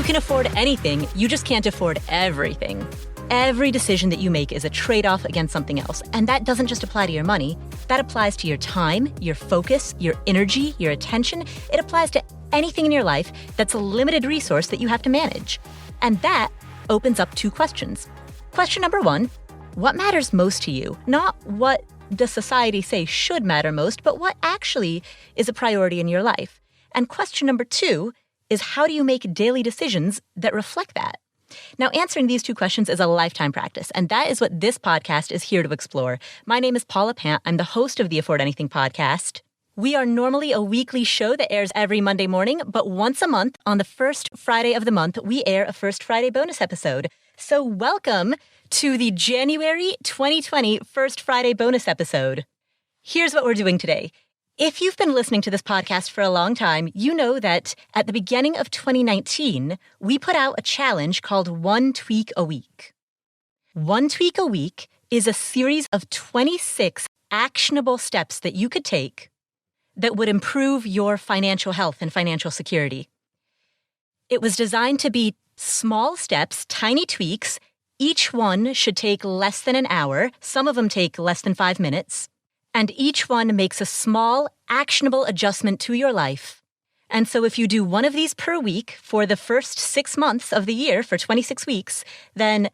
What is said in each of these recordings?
can afford anything, you just can't afford everything. Every decision that you make is a trade-off against something else. And that doesn't just apply to your money. That applies to your time, your focus, your energy, your attention. It applies to anything in your life that's a limited resource that you have to manage. And that opens up two questions. Question number one, what matters most to you? Not what does society say should matter most, but what actually is a priority in your life? And question number two is, how do you make daily decisions that reflect that? Now, answering these two questions is a lifetime practice, and that is what this podcast is here to explore. My name is Paula Pant. I'm the host of the Afford Anything podcast. We are normally a weekly show that airs every Monday morning, but once a month, on the first Friday of the month, we air a First Friday bonus episode. So welcome to the January 2020 First Friday bonus episode. Here's what we're doing today. If you've been listening to this podcast for a long time, you know that at the beginning of 2019, we put out a challenge called One Tweak a Week. One Tweak a Week is a series of 26 actionable steps that you could take that would improve your financial health and financial security. It was designed to be small steps, tiny tweaks. Each one should take less than an hour. Some of them take less than 5 minutes. And each one makes a small, actionable adjustment to your life. And so if you do one of these per week for the first 6 months of the year, for 26 weeks, then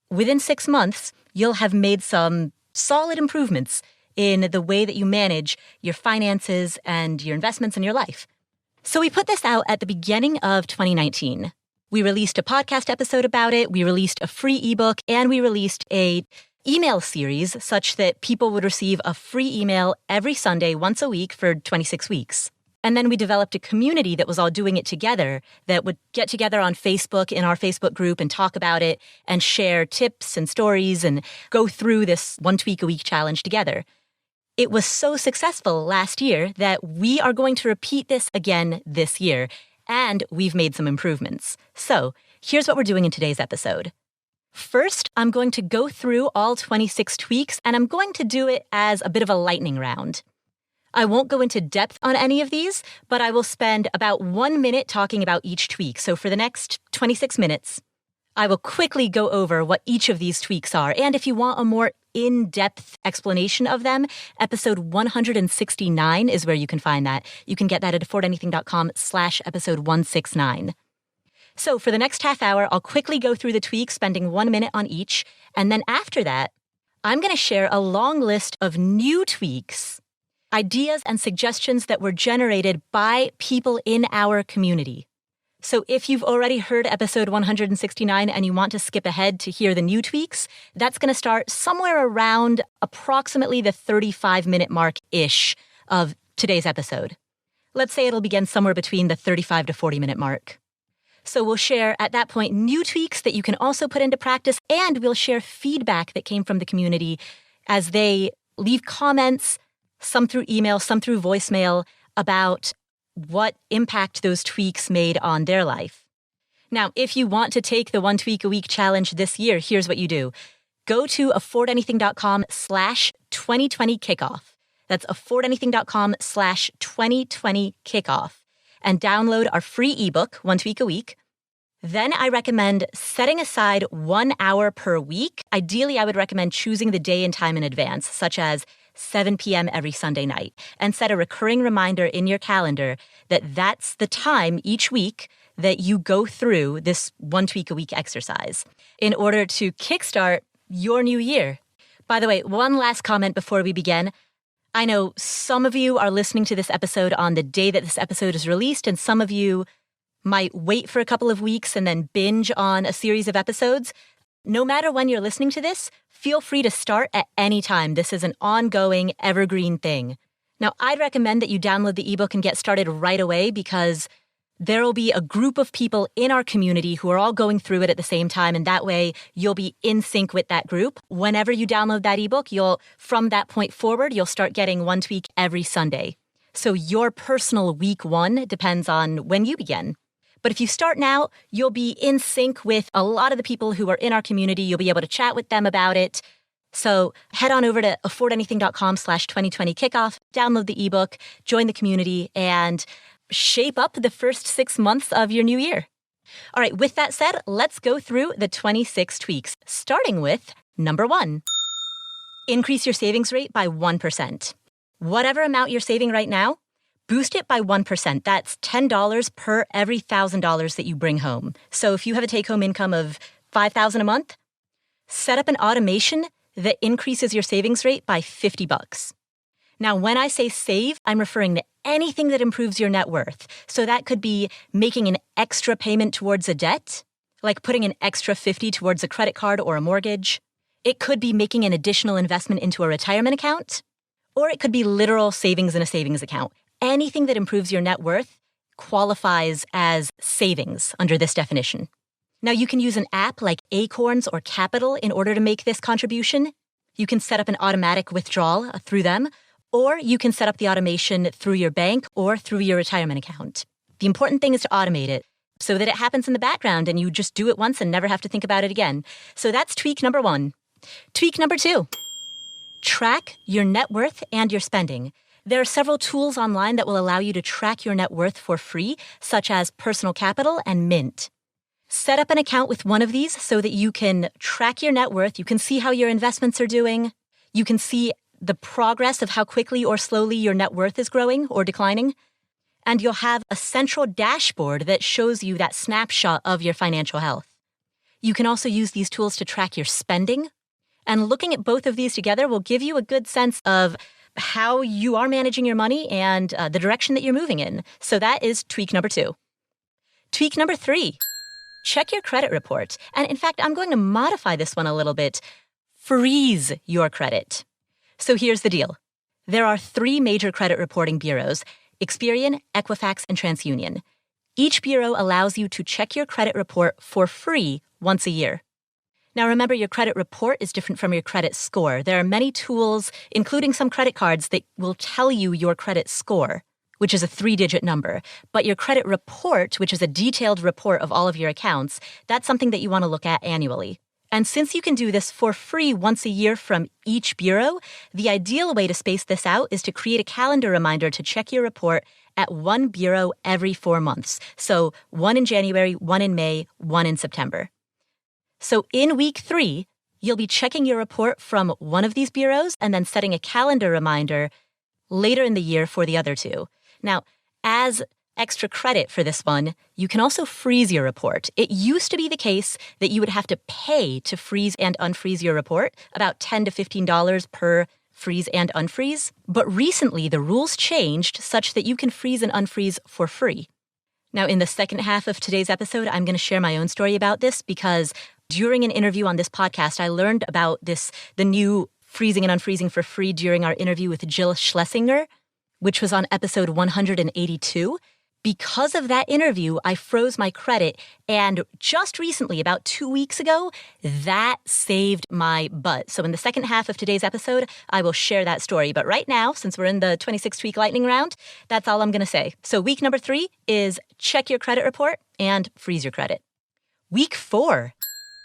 within 6 months, you'll have made some solid improvements in the way that you manage your finances and your investments in your life. So we put this out at the beginning of 2019. We released a podcast episode about it, we released a free ebook, and we released a email series such that people would receive a free email every Sunday once a week for 26 weeks. And then we developed a community that was all doing it together, that would get together on Facebook in our Facebook group and talk about it and share tips and stories and go through this One Tweak a Week challenge together. It was so successful last year that we are going to repeat this again this year, and we've made some improvements. So here's what we're doing in today's episode. First, I'm going to go through all 26 tweaks, and I'm going to do it as a bit of a lightning round. I won't go into depth on any of these, but I will spend about 1 minute talking about each tweak. So for the next 26 minutes, I will quickly go over what each of these tweaks are. And if you want a more in-depth explanation of them, episode 169 is where you can find that. You can get that at affordanything.com/episode 169. So for the next half hour, I'll quickly go through the tweaks, spending 1 minute on each. And then after that, I'm going to share a long list of new tweaks, ideas and suggestions that were generated by people in our community. So if you've already heard episode 169 and you want to skip ahead to hear the new tweaks, that's going to start somewhere around approximately the 35-minute mark-ish of today's episode. Let's say it'll begin somewhere between the 35 to 40-minute mark. So we'll share at that point new tweaks that you can also put into practice, and we'll share feedback that came from the community as they leave comments, some through email, some through voicemail, about what impact those tweaks made on their life. Now, if you want to take the One Tweak a Week challenge this year, here's what you do. Go to affordanything.com/2020kickoff. That's affordanything.com/2020kickoff. And download our free ebook, One Tweak a Week. Then I recommend setting aside 1 hour per week. Ideally, I would recommend choosing the day and time in advance, such as 7 p.m. every Sunday night, and set a recurring reminder in your calendar that that's the time each week that you go through this One Tweak a Week exercise in order to kickstart your new year. By the way, one last comment before we begin. I know some of you are listening to this episode on the day that this episode is released, and some of you might wait for a couple of weeks and then binge on a series of episodes. No matter when you're listening to this, feel free to start at any time. This is an ongoing, evergreen thing. Now, I'd recommend that you download the ebook and get started right away, because there will be a group of people in our community who are all going through it at the same time, and that way you'll be in sync with that group. Whenever you download that ebook, from that point forward, you'll start getting one tweak every Sunday. So your personal week one depends on when you begin. But if you start now, you'll be in sync with a lot of the people who are in our community. You'll be able to chat with them about it. So head on over to affordanything.com/2020kickoff, download the ebook, join the community, and shape up the first 6 months of your new year. All right, with that said, let's go through the 26 tweaks, starting with number 1. Increase your savings rate by 1%. Whatever amount you're saving right now, boost it by 1%. That's $10 per every $1,000 that you bring home. So if you have a take-home income of $5,000 a month, set up an automation that increases your savings rate by $50. Now, when I say save, I'm referring to anything that improves your net worth. So that could be making an extra payment towards a debt, like putting an extra $50 towards a credit card or a mortgage. It could be making an additional investment into a retirement account, or it could be literal savings in a savings account. Anything that improves your net worth qualifies as savings under this definition. Now, you can use an app like Acorns or Capital in order to make this contribution. You can set up an automatic withdrawal through them, or you can set up the automation through your bank or through your retirement account. The important thing is to automate it so that it happens in the background and you just do it once and never have to think about it again. So that's tweak number 1. Tweak number 2, track your net worth and your spending. There are several tools online that will allow you to track your net worth for free, such as Personal Capital and Mint. Set up an account with one of these so that you can track your net worth. You can see how your investments are doing. You can see the progress of how quickly or slowly your net worth is growing or declining. And you'll have a central dashboard that shows you that snapshot of your financial health. You can also use these tools to track your spending. And looking at both of these together will give you a good sense of how you are managing your money and the direction that you're moving in. So that is tweak number 2. Tweak number 3, check your credit report. And in fact, I'm going to modify this one a little bit. Freeze your credit. So here's the deal. There are 3 major credit reporting bureaus: Experian, Equifax, and TransUnion. Each bureau allows you to check your credit report for free once a year. Now remember, your credit report is different from your credit score. There are many tools, including some credit cards, that will tell you your credit score, which is a 3-digit number. But your credit report, which is a detailed report of all of your accounts, that's something that you want to look at annually. And since you can do this for free once a year from each bureau, the ideal way to space this out is to create a calendar reminder to check your report at one bureau every 4 months. So 1 in January, 1 in May, 1 in September. So in week 3, you'll be checking your report from one of these bureaus and then setting a calendar reminder later in the year for the other 2. Now, as extra credit for this one, you can also freeze your report. It used to be the case that you would have to pay to freeze and unfreeze your report, about $10 to $15 per freeze and unfreeze. But recently, the rules changed such that you can freeze and unfreeze for free. Now, in the second half of today's episode, I'm going to share my own story about this because during an interview on this podcast, I learned about the new freezing and unfreezing for free during our interview with Jill Schlesinger, which was on episode 182. Because of that interview, I froze my credit, and just recently, about 2 weeks ago, that saved my butt. So in the second half of today's episode, I will share that story. But right now, since we're in the 26-tweak lightning round, that's all I'm going to say. So week number 3 is check your credit report and freeze your credit. Week 4,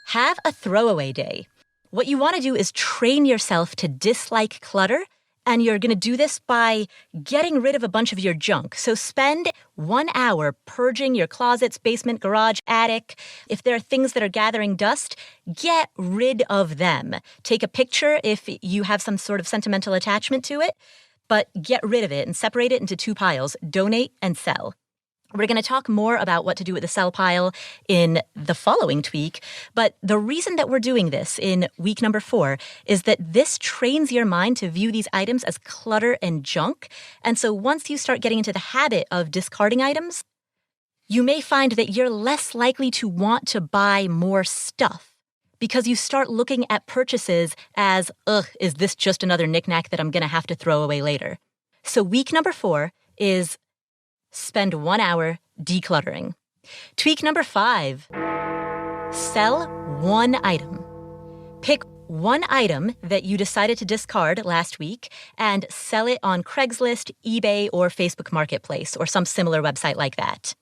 have a throwaway day. What you want to do is train yourself to dislike clutter. And you're going to do this by getting rid of a bunch of your junk. So spend 1 hour purging your closets, basement, garage, attic. If there are things that are gathering dust, get rid of them. Take a picture if you have some sort of sentimental attachment to it, but get rid of it and separate it into 2 piles, donate and sell. We're going to talk more about what to do with the sell pile in the following tweak, but the reason that we're doing this in week number 4 is that this trains your mind to view these items as clutter and junk. And so once you start getting into the habit of discarding items, you may find that you're less likely to want to buy more stuff because you start looking at purchases as, is this just another knickknack that I'm going to have to throw away later? So week number 4 is spend 1 hour decluttering. Tweak number 5, sell one item. Pick one item that you decided to discard last week and sell it on Craigslist, eBay, or Facebook Marketplace, or some similar website like that.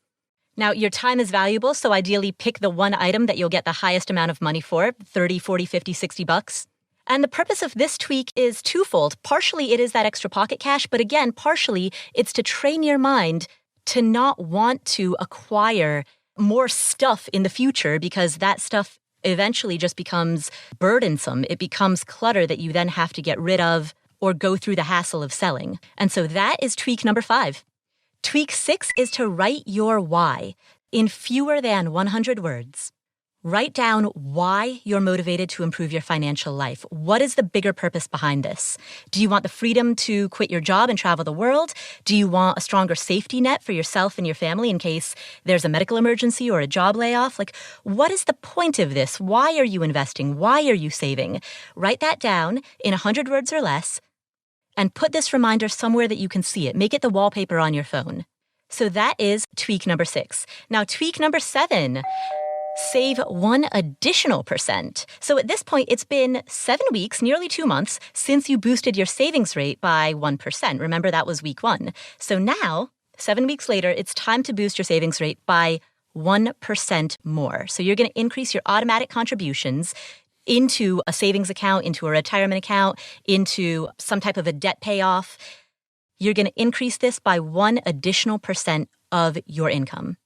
Now, your time is valuable, so ideally pick the one item that you'll get the highest amount of money for, 30, 40, 50, 60 bucks. And the purpose of this tweak is twofold. Partially, it is that extra pocket cash, but again, partially, it's to train your mind to not want to acquire more stuff in the future because that stuff eventually just becomes burdensome. It becomes clutter that you then have to get rid of or go through the hassle of selling. And so that is tweak number 5. Tweak 6 is to write your why in fewer than 100 words. Write down why you're motivated to improve your financial life. What is the bigger purpose behind this? Do you want the freedom to quit your job and travel the world? Do you want a stronger safety net for yourself and your family in case there's a medical emergency or a job layoff? Like, what is the point of this? Why are you investing? Why are you saving? Write that down in 100 words or less and put this reminder somewhere that you can see it. Make it the wallpaper on your phone. So that is tweak number 6. Now, tweak number 7. Save 1 additional percent. So at this point, it's been 7 weeks, nearly 2 months, since you boosted your savings rate by 1%. Remember, that was week 1. So now, 7 weeks later, it's time to boost your savings rate by 1% more. So you're going to increase your automatic contributions into a savings account, into a retirement account, into some type of a debt payoff. You're going to increase this by 1 additional percent of your income.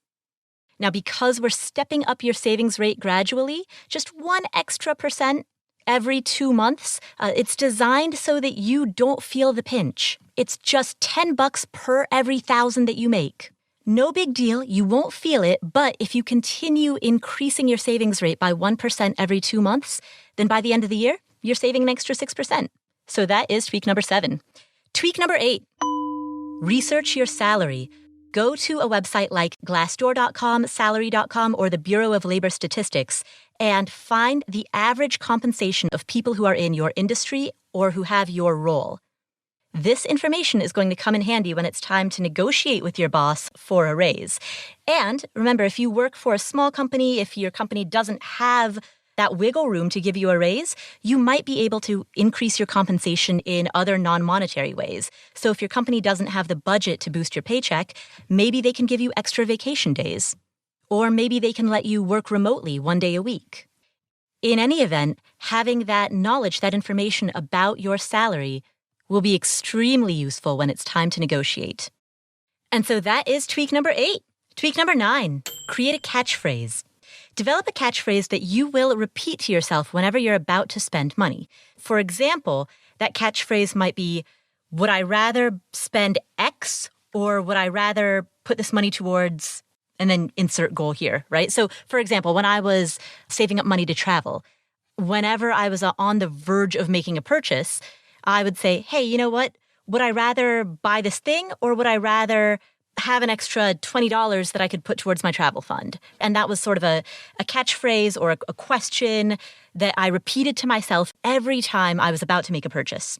Now, because we're stepping up your savings rate gradually, just 1 extra percent every 2 months, it's designed so that you don't feel the pinch. It's just $10 per every 1,000 that you make. No big deal, you won't feel it, but if you continue increasing your savings rate by 1% every 2 months, then by the end of the year, you're saving an extra 6%. So that is tweak number 7. Tweak number 8, research your salary. Go to a website like Glassdoor.com, Salary.com, or the Bureau of Labor Statistics and find the average compensation of people who are in your industry or who have your role. This information is going to come in handy when it's time to negotiate with your boss for a raise. And remember, if you work for a small company, if your company doesn't have that wiggle room to give you a raise, you might be able to increase your compensation in other non-monetary ways. So if your company doesn't have the budget to boost your paycheck, maybe they can give you extra vacation days. Or maybe they can let you work remotely 1 day a week. In any event, having that knowledge, that information about your salary will be extremely useful when it's time to negotiate. And so that is tweak number 8. Tweak number 9, create a catchphrase. Develop a catchphrase that you will repeat to yourself whenever you're about to spend money. For example, that catchphrase might be, would I rather spend X or would I rather put this money towards, and then insert goal here, right? So for example, when I was saving up money to travel, whenever I was on the verge of making a purchase, I would say, hey, you know what? Would I rather buy this thing or would I rather have an extra $20 that I could put towards my travel fund? And that was sort of a catchphrase or a question that I repeated to myself every time I was about to make a purchase.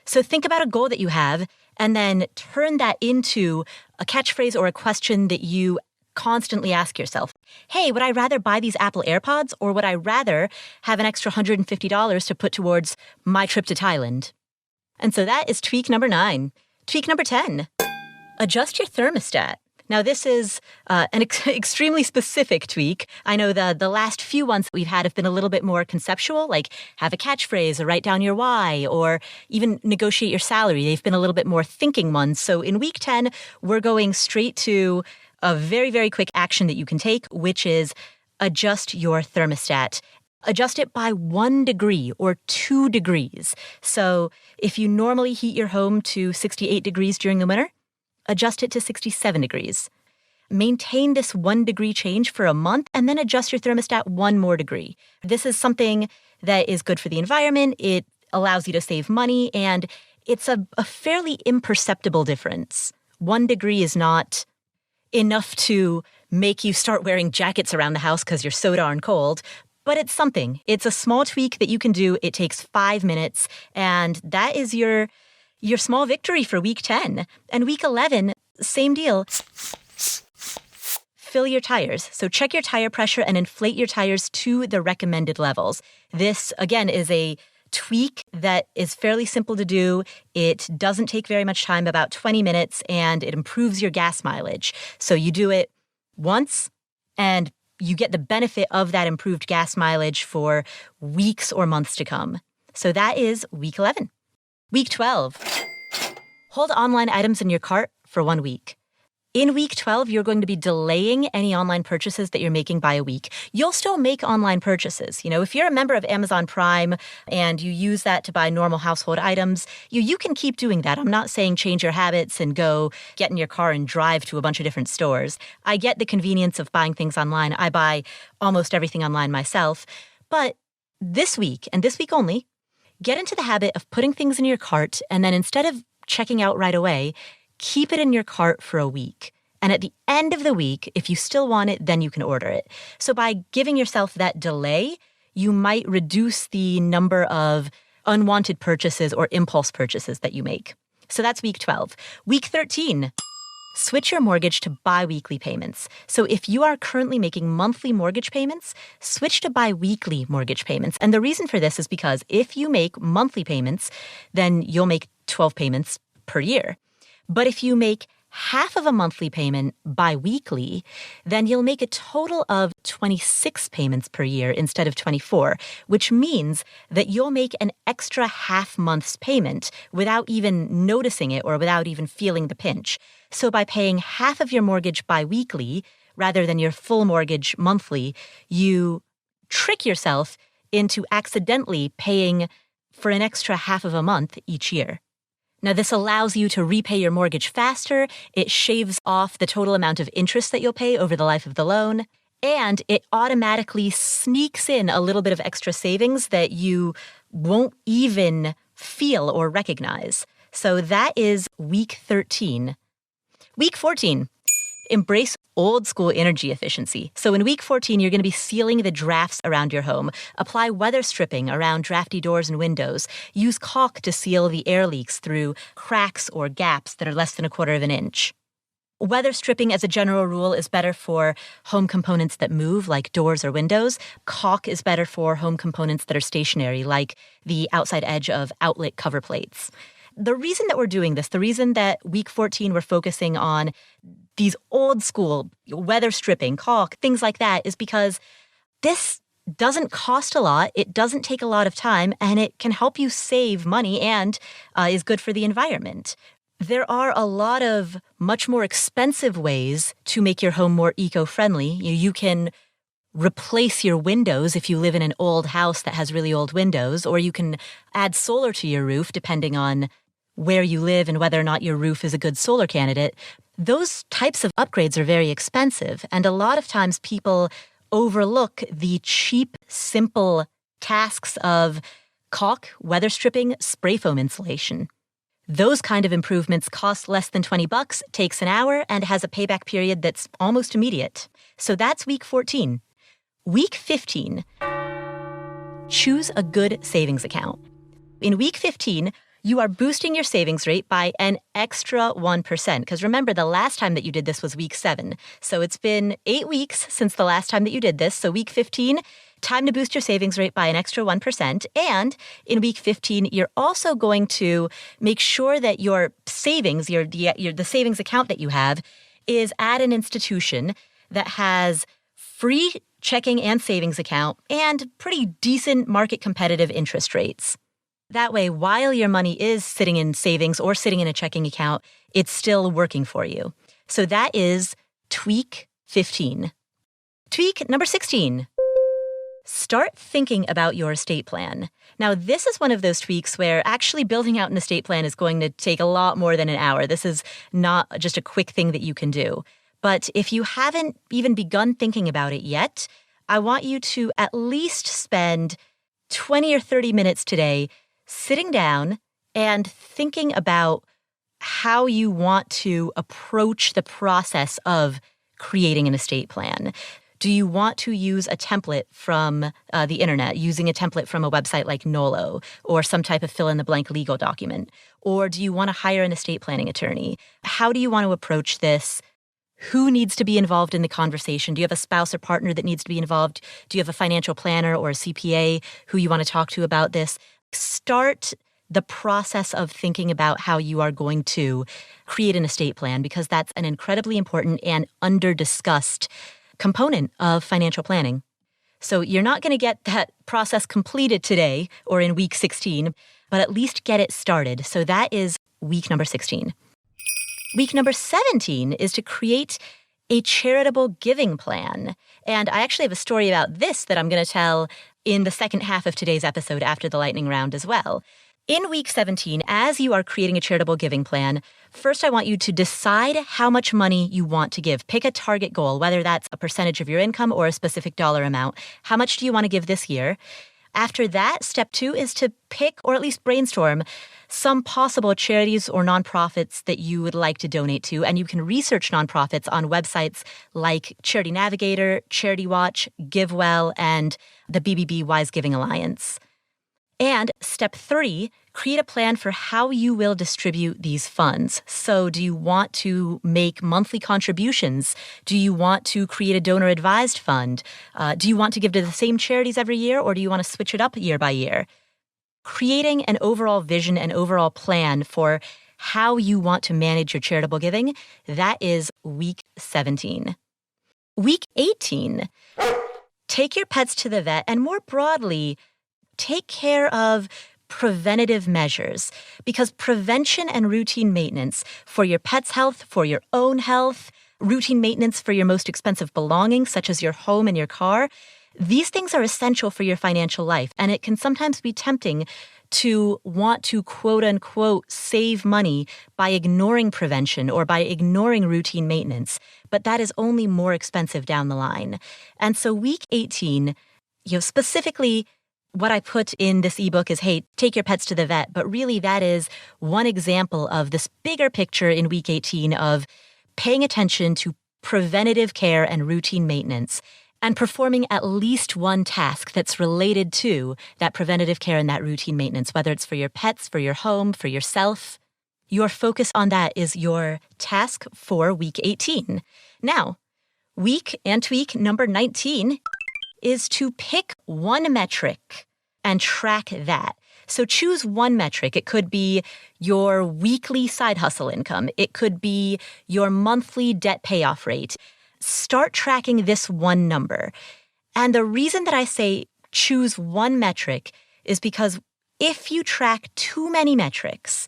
So think about a goal that you have and then turn that into a catchphrase or a question that you constantly ask yourself. Hey, would I rather buy these Apple AirPods or would I rather have an extra $150 to put towards my trip to Thailand? And so that is tweak number 9. Tweak number 10. Adjust your thermostat. Now, this is an extremely specific tweak. I know the last few ones that we've had have been a little bit more conceptual, like have a catchphrase or write down your why or even negotiate your salary. They've been a little bit more thinking ones. So in week 10, we're going straight to a very, very quick action that you can take, which is adjust your thermostat. Adjust it by 1 degree or 2 degrees. So if you normally heat your home to 68 degrees during the winter, adjust it to 67 degrees. Maintain this 1 degree change for a month and then adjust your thermostat 1 more degree. This is something that is good for the environment. It allows you to save money and it's a fairly imperceptible difference. 1 degree is not enough to make you start wearing jackets around the house because you're so darn cold, but it's something. It's a small tweak that you can do. It takes 5 minutes and that is your small victory for week 10. And week 11, same deal. Fill your tires. So check your tire pressure and inflate your tires to the recommended levels. This, again, is a tweak that is fairly simple to do. It doesn't take very much time, about 20 minutes, and it improves your gas mileage. So you do it once, and you get the benefit of that improved gas mileage for weeks or months to come. So that is week 11. Week 12, hold online items in your cart for 1 week. In week 12, you're going to be delaying any online purchases that you're making by a week. You'll still make online purchases. If you're a member of Amazon Prime and you use that to buy normal household items, you can keep doing that. I'm not saying change your habits and go get in your car and drive to a bunch of different stores. I get the convenience of buying things online. I buy almost everything online myself. But this week, and this week only, get into the habit of putting things in your cart and then instead of checking out right away, keep it in your cart for a week. And at the end of the week, if you still want it, then you can order it. So by giving yourself that delay, you might reduce the number of unwanted purchases or impulse purchases that you make. So that's week 12. Week 13, switch your mortgage to bi-weekly payments. So if you are currently making monthly mortgage payments, switch to bi-weekly mortgage payments. And the reason for this is because if you make monthly payments, then you'll make 12 payments per year. But if you make half of a monthly payment bi-weekly, then you'll make a total of 26 payments per year instead of 24, which means that you'll make an extra half month's payment without even noticing it or without even feeling the pinch. So by paying half of your mortgage bi-weekly rather than your full mortgage monthly, you trick yourself into accidentally paying for an extra half of a month each year. Now, this allows you to repay your mortgage faster, it shaves off the total amount of interest that you'll pay over the life of the loan, and it automatically sneaks in a little bit of extra savings that you won't even feel or recognize. So that is week 13. Week 14, embrace old school energy efficiency. So in week 14, you're going to be sealing the drafts around your home. Apply weather stripping around drafty doors and windows. Use caulk to seal the air leaks through cracks or gaps that are less than 1/4 of an inch. Weather stripping, as a general rule, is better for home components that move, like doors or windows. Caulk is better for home components that are stationary, like the outside edge of outlet cover plates. The reason that we're doing this, the reason that week 14 we're focusing on these old school weather stripping, caulk, things like that, is because this doesn't cost a lot, it doesn't take a lot of time, and it can help you save money and is good for the environment. There are a lot of much more expensive ways to make your home more eco-friendly. You can replace your windows if you live in an old house that has really old windows, or you can add solar to your roof depending on where you live and whether or not your roof is a good solar candidate. Those types of upgrades are very expensive, and a lot of times people overlook the cheap, simple tasks of caulk, weather stripping, spray foam insulation. Those kind of improvements cost less than $20, takes an hour, and has a payback period that's almost immediate. So that's week 14. Week 15, choose a good savings account. In week 15, you are boosting your savings rate by an extra 1%. Because remember, the last time that you did this was week 7. So it's been 8 weeks since the last time that you did this. So week 15, time to boost your savings rate by an extra 1%. And in week 15, you're also going to make sure that your savings, the savings account that you have, is at an institution that has free checking and savings account and pretty decent market competitive interest rates. That way, while your money is sitting in savings or sitting in a checking account, it's still working for you. So that is tweak 15. Tweak number 16. Start thinking about your estate plan. Now, this is one of those tweaks where actually building out an estate plan is going to take a lot more than an hour. This is not just a quick thing that you can do. But if you haven't even begun thinking about it yet, I want you to at least spend 20 or 30 minutes today sitting down and thinking about how you want to approach the process of creating an estate plan. Do you want to use a template from the internet, using a template from a website like Nolo or some type of fill-in-the-blank legal document? Or do you want to hire an estate planning attorney? How do you want to approach this? Who needs to be involved in the conversation? Do you have a spouse or partner that needs to be involved? Do you have a financial planner or a CPA who you want to talk to about this? Start the process of thinking about how you are going to create an estate plan, because that's an incredibly important and under-discussed component of financial planning. So you're not going to get that process completed today or in week 16, but at least get it started. So that is week number 16. Week number 17 is to create a charitable giving plan. And I actually have a story about this that I'm going to tell in the second half of today's episode after the lightning round as well. In week 17, as you are creating a charitable giving plan, first I want you to decide how much money you want to give. Pick a target goal, whether that's a percentage of your income or a specific dollar amount. How much do you want to give this year? After that, step 2 is to pick or at least brainstorm some possible charities or nonprofits that you would like to donate to. And you can research nonprofits on websites like Charity Navigator, Charity Watch, GiveWell, and the BBB Wise Giving Alliance. And step 3, create a plan for how you will distribute these funds. So do you want to make monthly contributions? Do you want to create a donor-advised fund? Do you want to give to the same charities every year, or do you want to switch it up year by year? Creating an overall vision and overall plan for how you want to manage your charitable giving, that is week 17. Week 18, take your pets to the vet, and more broadly, take care of preventative measures, because prevention and routine maintenance for your pet's health, for your own health, routine maintenance for your most expensive belongings, such as your home and your car, these things are essential for your financial life. And it can sometimes be tempting to want to quote unquote save money by ignoring prevention or by ignoring routine maintenance. But that is only more expensive down the line. And so week 18, specifically, what I put in this ebook is, hey, take your pets to the vet. But really, that is one example of this bigger picture in week 18 of paying attention to preventative care and routine maintenance and performing at least one task that's related to that preventative care and that routine maintenance, whether it's for your pets, for your home, for yourself. Your focus on that is your task for week 18. Now, week and tweak number 19 is to pick one metric and track that. So choose one metric. It could be your weekly side hustle income. It could be your monthly debt payoff rate. Start tracking this one number. And the reason that I say choose one metric is because if you track too many metrics,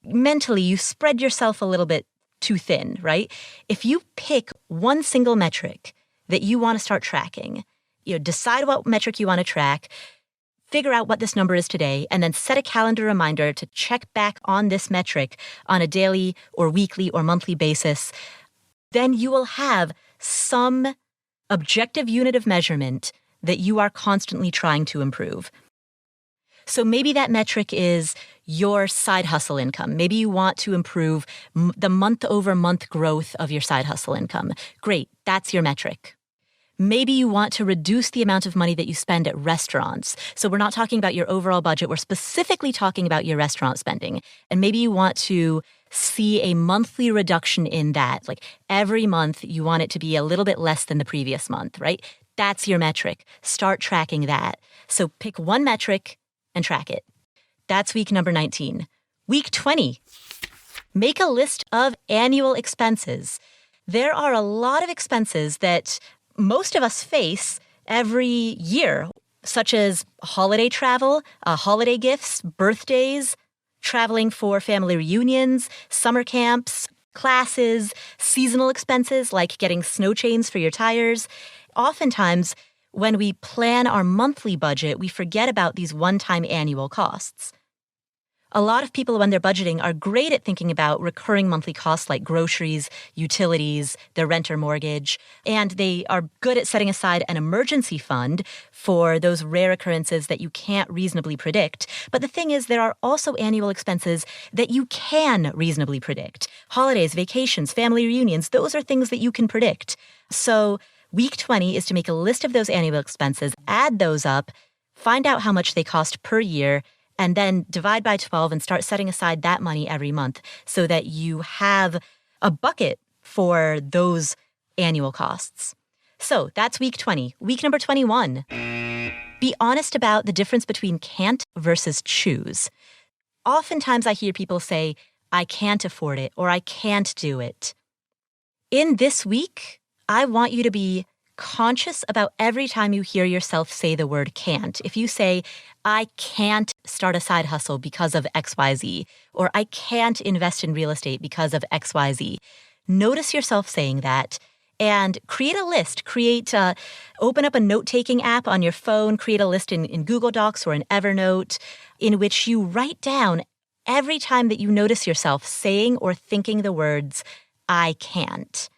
mentally you spread yourself a little bit too thin, right? If you pick one single metric that you want to start tracking, decide what metric you want to track, figure out what this number is today, and then set a calendar reminder to check back on this metric on a daily or weekly or monthly basis. Then you will have some objective unit of measurement that you are constantly trying to improve. So maybe that metric is your side hustle income. Maybe you want to improve the month-over-month growth of your side hustle income. Great, that's your metric. Maybe you want to reduce the amount of money that you spend at restaurants. So we're not talking about your overall budget. We're specifically talking about your restaurant spending. And maybe you want to see a monthly reduction in that. Like every month, you want it to be a little bit less than the previous month, right? That's your metric. Start tracking that. So pick one metric and track it. That's week number 19. Week 20, make a list of annual expenses. There are a lot of expenses that most of us face every year, such as holiday travel, holiday gifts, birthdays, traveling for family reunions, summer camps, classes, seasonal expenses like getting snow chains for your tires. Oftentimes, when we plan our monthly budget, we forget about these one-time annual costs. A lot of people, when they're budgeting, are great at thinking about recurring monthly costs like groceries, utilities, their rent or mortgage, and they are good at setting aside an emergency fund for those rare occurrences that you can't reasonably predict. But the thing is, there are also annual expenses that you can reasonably predict. Holidays, vacations, family reunions, those are things that you can predict. So week 20 is to make a list of those annual expenses, add those up, find out how much they cost per year, and then divide by 12 and start setting aside that money every month so that you have a bucket for those annual costs. So that's week 20. Week number 21. Be honest about the difference between can't versus choose. Oftentimes I hear people say, I can't afford it or I can't do it. In this week, I want you to be conscious about every time you hear yourself say the word can't. If you say, I can't start a side hustle because of XYZ, or I can't invest in real estate because of XYZ. Notice yourself saying that and create a list. Open up a note-taking app on your phone, create a list in Google Docs or in Evernote in which you write down every time that you notice yourself saying or thinking the words, I can't.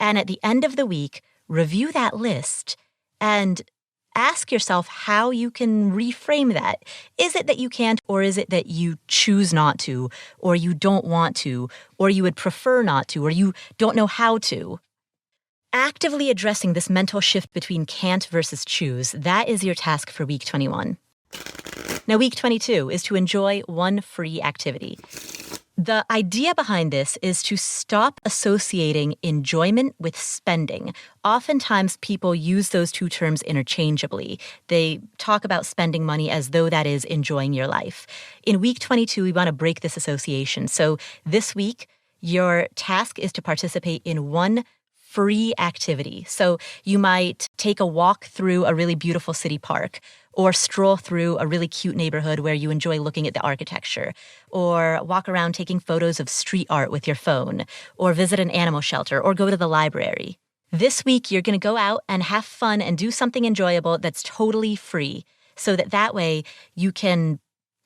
And at the end of the week, review that list and ask yourself how you can reframe that. Is it that you can't, or is it that you choose not to, or you don't want to, or you would prefer not to, or you don't know how to? Actively addressing this mental shift between can't versus choose, that is your task for week 21. Now, week 22 is to enjoy one free activity. The idea behind this is to stop associating enjoyment with spending. Oftentimes, people use those two terms interchangeably. They talk about spending money as though that is enjoying your life. In week 22, we want to break this association. So this week, your task is to participate in one free activity. So you might take a walk through a really beautiful city park, or stroll through a really cute neighborhood where you enjoy looking at the architecture, or walk around taking photos of street art with your phone, or visit an animal shelter, or go to the library. This week, you're going to go out and have fun and do something enjoyable that's totally free, so that way you can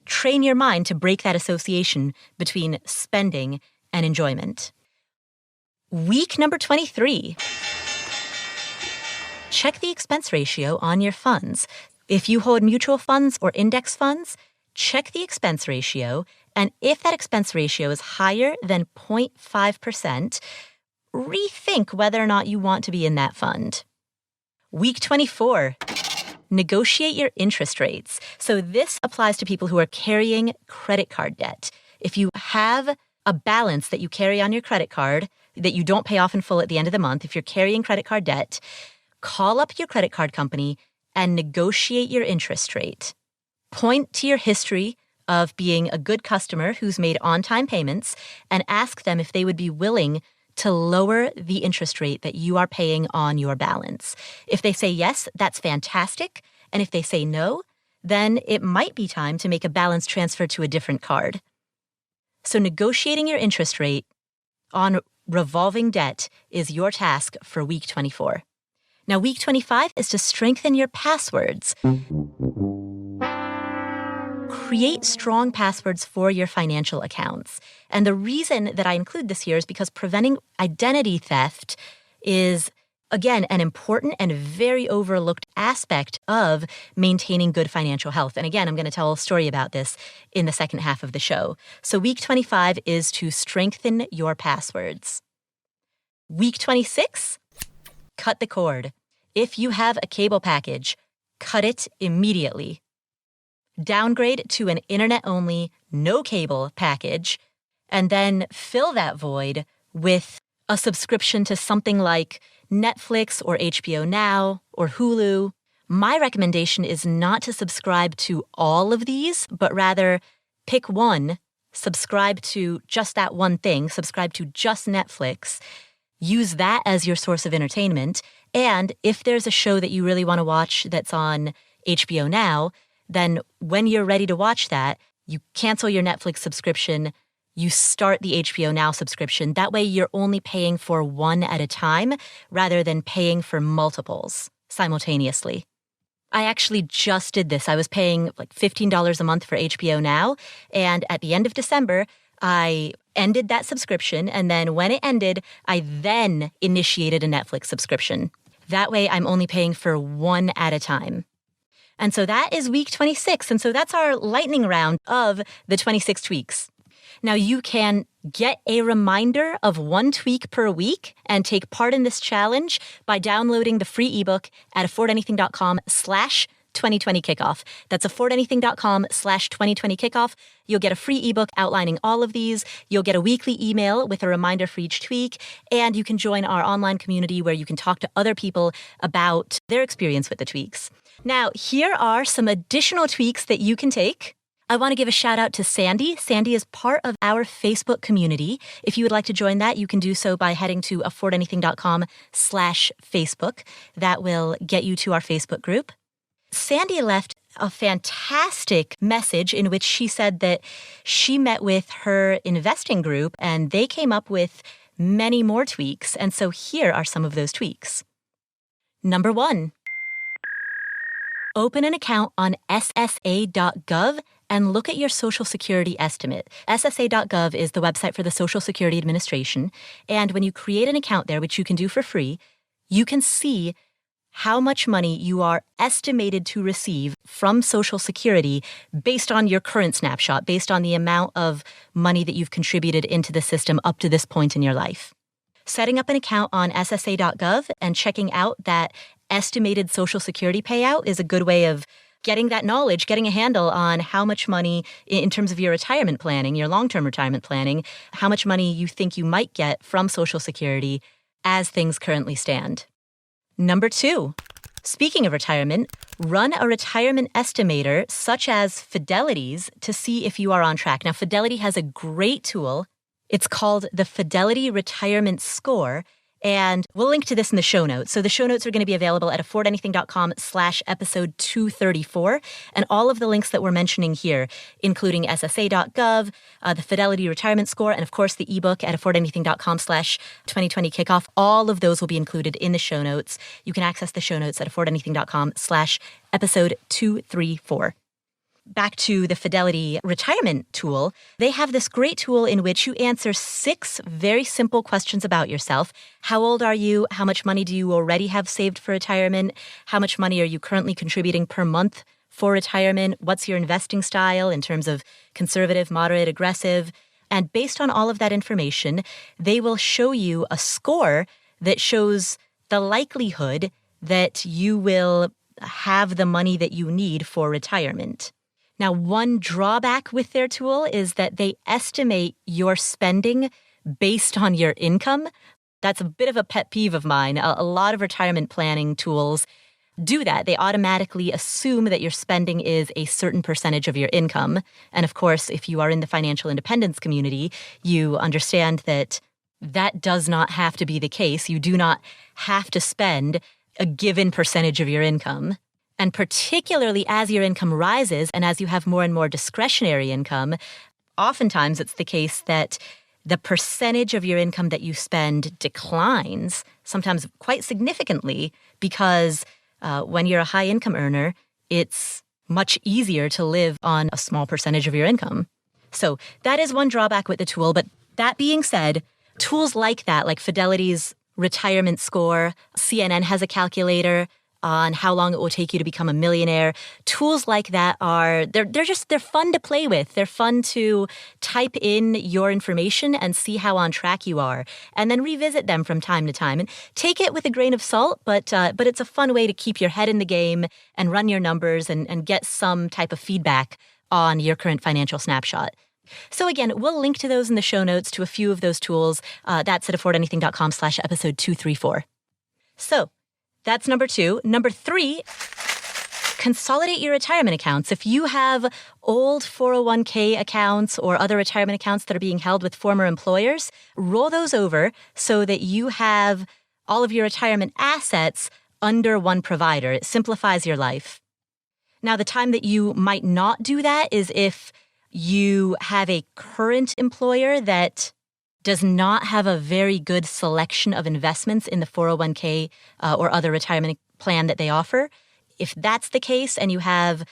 train your mind to break that association between spending and enjoyment. Week number 23. Check the expense ratio on your funds. If you hold mutual funds or index funds, check the expense ratio, and if that expense ratio is higher than 0.5%, rethink whether or not you want to be in that fund. Week 24. Negotiate your interest rates. So this applies to people who are carrying credit card debt. If you have a balance that you carry on your credit card that you don't pay off in full at the end of the month, if you're carrying credit card debt, call up your credit card company and negotiate your interest rate. Point to your history of being a good customer who's made on-time payments and ask them if they would be willing to lower the interest rate that you are paying on your balance. If they say yes, that's fantastic. And if they say no, then it might be time to make a balance transfer to a different card. So negotiating your interest rate on revolving debt is your task for week 24. Now, week 25 is to strengthen your passwords. Create strong passwords for your financial accounts. And the reason that I include this here is because preventing identity theft is, again, an important and very overlooked aspect of maintaining good financial health. And again, I'm going to tell a story about this in the second half of the show. So week 25 is to strengthen your passwords. Week 26, cut the cord. If you have a cable package, cut it immediately. Downgrade to an internet-only, no cable package, and then fill that void with a subscription to something like Netflix or HBO Now or Hulu. My recommendation is not to subscribe to all of these, but rather pick one, subscribe to just that one thing, subscribe to just Netflix, use that as your source of entertainment, and if there's a show that you really want to watch that's on HBO Now, then when you're ready to watch that, you cancel your Netflix subscription, you start the HBO Now subscription. That way you're only paying for one at a time rather than paying for multiples simultaneously. I actually just did this. I was paying like $15 a month for HBO Now, and at the end of December, I ended that subscription, and then when it ended, I then initiated a Netflix subscription. That way I'm only paying for one at a time. And so that is week 26. And so that's our lightning round of the 26 tweaks. Now you can get a reminder of one tweak per week and take part in this challenge by downloading the free ebook at affordanything.com/2020kickoff. That's affordanything.com/2020kickoff. You'll get a free ebook outlining all of these. You'll get a weekly email with a reminder for each tweak. And you can join our online community where you can talk to other people about their experience with the tweaks. Now, here are some additional tweaks that you can take. I want to give a shout out to Sandy. Sandy is part of our Facebook community. If you would like to join that, you can do so by heading to affordanything.com/Facebook. That will get you to our Facebook group. Sandy left a fantastic message in which she said that she met with her investing group and they came up with many more tweaks. And so here are some of those tweaks. Number 1, open an account on SSA.gov and look at your Social Security estimate. SSA.gov is the website for the Social Security Administration. And when you create an account there, which you can do for free, you can see how much money you are estimated to receive from Social Security based on your current snapshot, based on the amount of money that you've contributed into the system up to this point in your life. Setting up an account on SSA.gov and checking out that estimated Social Security payout is a good way of getting that knowledge, getting a handle on how much money, in terms of your retirement planning, your long-term retirement planning, how much money you think you might get from Social Security as things currently stand. Number 2, speaking of retirement, run a retirement estimator such as Fidelity's to see if you are on track. Now, Fidelity has a great tool. It's called the Fidelity Retirement Score, and we'll link to this in the show notes. So the show notes are going to be available at affordanything.com/episode 234. And all of the links that we're mentioning here, including SSA.gov, the Fidelity Retirement Score, and of course the ebook at affordanything.com/2020kickoff, all of those will be included in the show notes. You can access the show notes at affordanything.com/episode 234. Back to the Fidelity retirement tool, they have this great tool in which you answer 6 very simple questions about yourself. How old are you? How much money do you already have saved for retirement? How much money are you currently contributing per month for retirement? What's your investing style in terms of conservative, moderate, aggressive? And based on all of that information, they will show you a score that shows the likelihood that you will have the money that you need for retirement. Now, one drawback with their tool is that they estimate your spending based on your income. That's a bit of a pet peeve of mine. A lot of retirement planning tools do that. They automatically assume that your spending is a certain percentage of your income. And of course, if you are in the financial independence community, you understand that that does not have to be the case. You do not have to spend a given percentage of your income. And particularly as your income rises and as you have more and more discretionary income, oftentimes it's the case that the percentage of your income that you spend declines, sometimes quite significantly, because when you're a high income earner, it's much easier to live on a small percentage of your income. So that is one drawback with the tool. But that being said, tools like that, like Fidelity's retirement score, CNN has a calculator on how long it will take you to become a millionaire. Tools like that they're fun to play with. They're fun to type in your information and see how on track you are, and then revisit them from time to time. And take it with a grain of salt, but it's a fun way to keep your head in the game and run your numbers and get some type of feedback on your current financial snapshot. So again, we'll link to those in the show notes to a few of those tools. That's at affordanything.com/episode 234. So that's number 2. Number 3, consolidate your retirement accounts. If you have old 401k accounts or other retirement accounts that are being held with former employers, roll those over so that you have all of your retirement assets under one provider. It simplifies your life. Now, the time that you might not do that is if you have a current employer that does not have a very good selection of investments in the 401k or other retirement plan that they offer. If that's the case and you have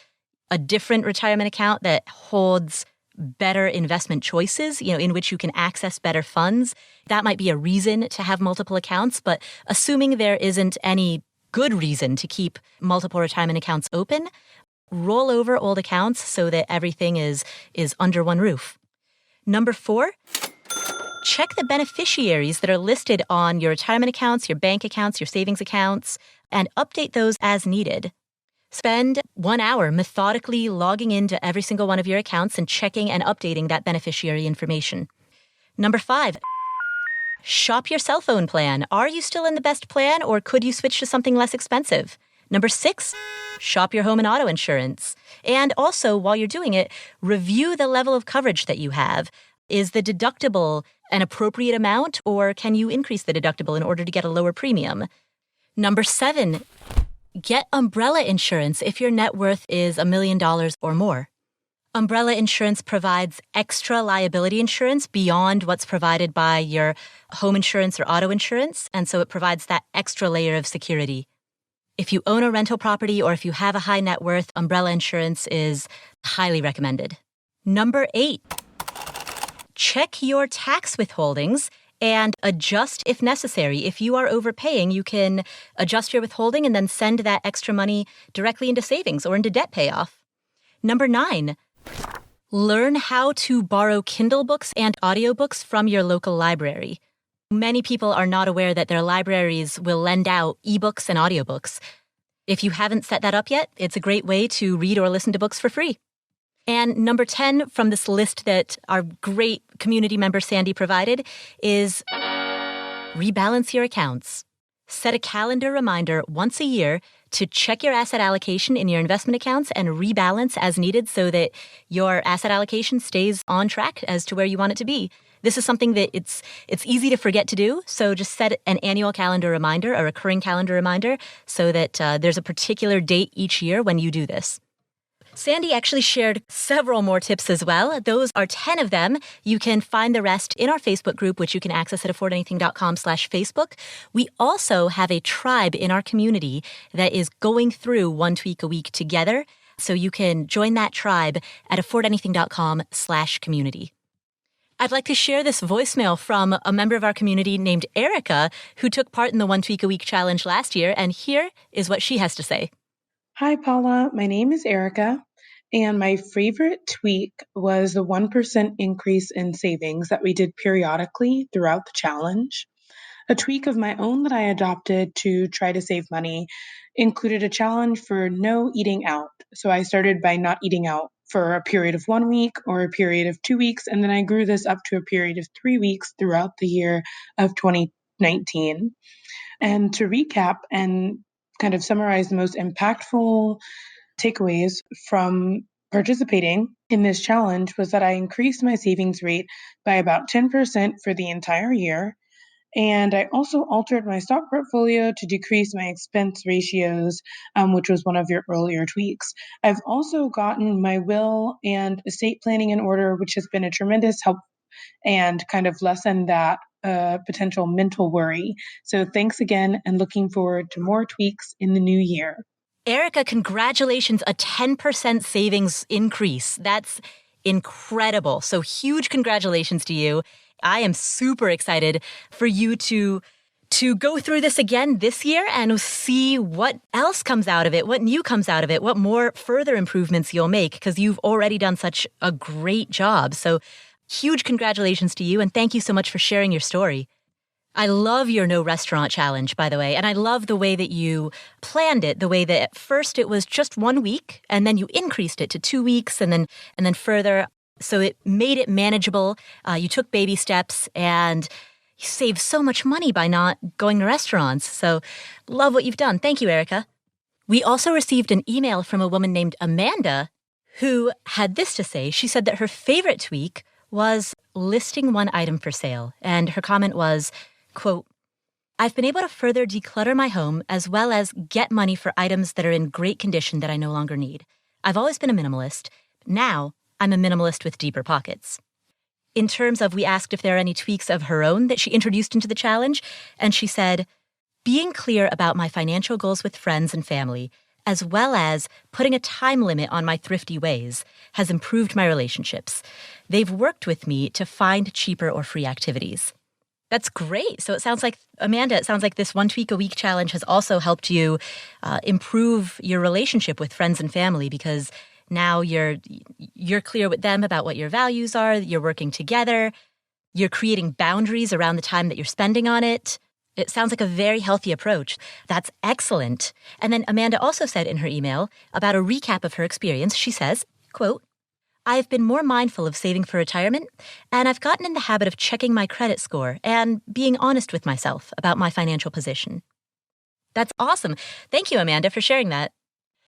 a different retirement account that holds better investment choices, in which you can access better funds, that might be a reason to have multiple accounts. But assuming there isn't any good reason to keep multiple retirement accounts open, roll over old accounts so that everything is under one roof. Number 4, check the beneficiaries that are listed on your retirement accounts, your bank accounts, your savings accounts, and update those as needed. Spend 1 hour methodically logging into every single one of your accounts and checking and updating that beneficiary information. Number 5, shop your cell phone plan. Are you still in the best plan, or could you switch to something less expensive? Number 6, shop your home and auto insurance. And also, while you're doing it, review the level of coverage that you have. Is the deductible an appropriate amount, or can you increase the deductible in order to get a lower premium? Number 7, Get umbrella insurance if your net worth is $1 million or more. Umbrella insurance provides extra liability insurance beyond what's provided by your home insurance or auto insurance, and so it provides that extra layer of security. If you own a rental property or if you have a high net worth, umbrella insurance is highly recommended. Number 8, check your tax withholdings and adjust if necessary. If you are overpaying, you can adjust your withholding and then send that extra money directly into savings or into debt payoff. Number 9, learn how to borrow Kindle books and audiobooks from your local library. Many people are not aware that their libraries will lend out ebooks and audiobooks. If you haven't set that up yet, it's a great way to read or listen to books for free. And number 10 from this list that our great community member Sandy provided is rebalance your accounts. Set a calendar reminder once a year to check your asset allocation in your investment accounts and rebalance as needed so that your asset allocation stays on track as to where you want it to be. This is something that it's easy to forget to do, so just set an annual calendar reminder, a recurring calendar reminder, so that there's a particular date each year when you do this. Sandy actually shared several more tips as well. Those are 10 of them. You can find the rest in our Facebook group, which you can access at affordanything.com/Facebook. We also have a tribe in our community that is going through One Tweak a Week together. So you can join that tribe at affordanything.com/community. I'd like to share this voicemail from a member of our community named Erica, who took part in the One Tweak a Week challenge last year. And here is what she has to say. Hi, Paula. My name is Erica, and my favorite tweak was the 1% increase in savings that we did periodically throughout the challenge. A tweak of my own that I adopted to try to save money included a challenge for no eating out. So I started by not eating out for a period of 1 week or a period of 2 weeks, and then I grew this up to a period of 3 weeks throughout the year of 2019. And to recap and kind of summarize the most impactful takeaways from participating in this challenge was that I increased my savings rate by about 10% for the entire year. And I also altered my stock portfolio to decrease my expense ratios, which was one of your earlier tweaks. I've also gotten my will and estate planning in order, which has been a tremendous help and kind of lessen that potential mental worry. So thanks again, and looking forward to more tweaks in the new year. Erica, congratulations, a 10% savings increase. That's incredible. So huge congratulations to you. I am super excited for you to go through this again this year and see what else comes out of it, what new comes out of it, what more further improvements you'll make, because you've already done such a great job. So huge congratulations to you, and thank you so much for sharing your story. I love your no restaurant challenge, by the way, and I love the way that you planned it, the way that at first it was just 1 week, and then you increased it to 2 weeks, and then further. So it made it manageable. You took baby steps, and you saved so much money by not going to restaurants. So love what you've done. Thank you, Erica. We also received an email from a woman named Amanda who had this to say. She said that her favorite tweak was listing one item for sale. And her comment was, quote, "I've been able to further declutter my home as well as get money for items that are in great condition that I no longer need. I've always been a minimalist. Now I'm a minimalist with deeper pockets." In terms of, we asked if there are any tweaks of her own that she introduced into the challenge, and she said, "Being clear about my financial goals with friends and family, as well as putting a time limit on my thrifty ways, has improved my relationships. They've worked with me to find cheaper or free activities." That's great. So it sounds like, Amanda, it sounds like this One Tweak a Week challenge has also helped you improve your relationship with friends and family, because now you're clear with them about what your values are, you're working together, you're creating boundaries around the time that you're spending on it. It sounds like a very healthy approach. That's excellent. And then Amanda also said in her email about a recap of her experience. She says, quote, "I've been more mindful of saving for retirement, and I've gotten in the habit of checking my credit score and being honest with myself about my financial position." That's awesome. Thank you, Amanda, for sharing that.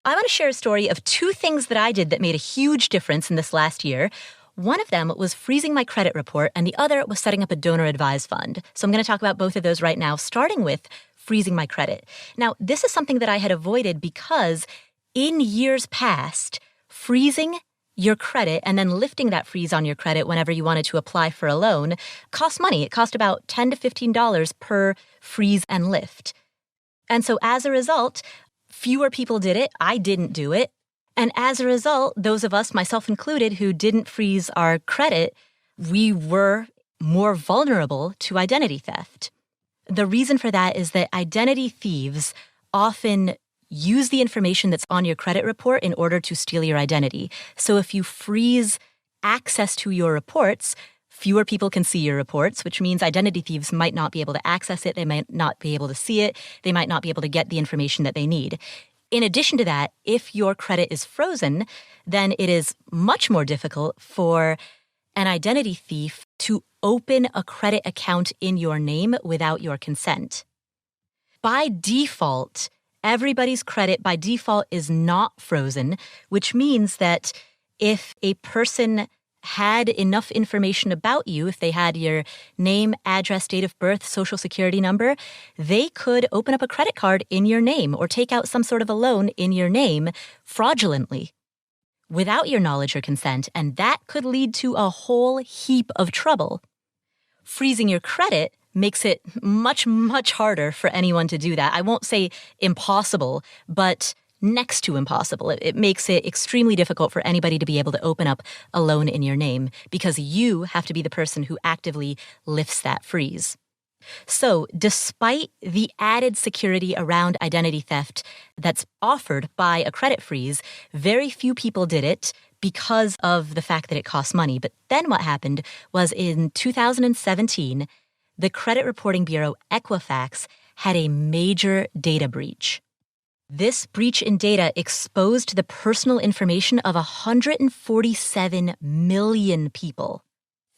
I want to share a story of 2 things that I did that made a huge difference in this last year. One of them was freezing my credit report, and the other was setting up a donor-advised fund. So I'm going to talk about both of those right now, starting with freezing my credit. Now, this is something that I had avoided because in years past, freezing your credit and then lifting that freeze on your credit whenever you wanted to apply for a loan cost money. It cost about $10 to $15 per freeze and lift. And so as a result, fewer people did it. I didn't do it. And as a result, those of us, myself included, who didn't freeze our credit, we were more vulnerable to identity theft. The reason for that is that identity thieves often use the information that's on your credit report in order to steal your identity. So if you freeze access to your reports, fewer people can see your reports, which means identity thieves might not be able to access it. They might not be able to see it. They might not be able to get the information that they need. In addition to that, if your credit is frozen, then it is much more difficult for an identity thief to open a credit account in your name without your consent. By default, everybody's credit by default is not frozen, which means that if a person had enough information about you, if they had your name, address, date of birth, social security number, they could open up a credit card in your name or take out some sort of a loan in your name fraudulently without your knowledge or consent, and that could lead to a whole heap of trouble. Freezing your credit makes it much, much harder for anyone to do that. I won't say impossible, but next to impossible. It makes it extremely difficult for anybody to be able to open up a loan in your name because you have to be the person who actively lifts that freeze. So despite the added security around identity theft that's offered by a credit freeze, very few people did it because of the fact that it costs money. But then what happened was in 2017, the credit reporting bureau Equifax had a major data breach. This breach in data exposed the personal information of 147 million people.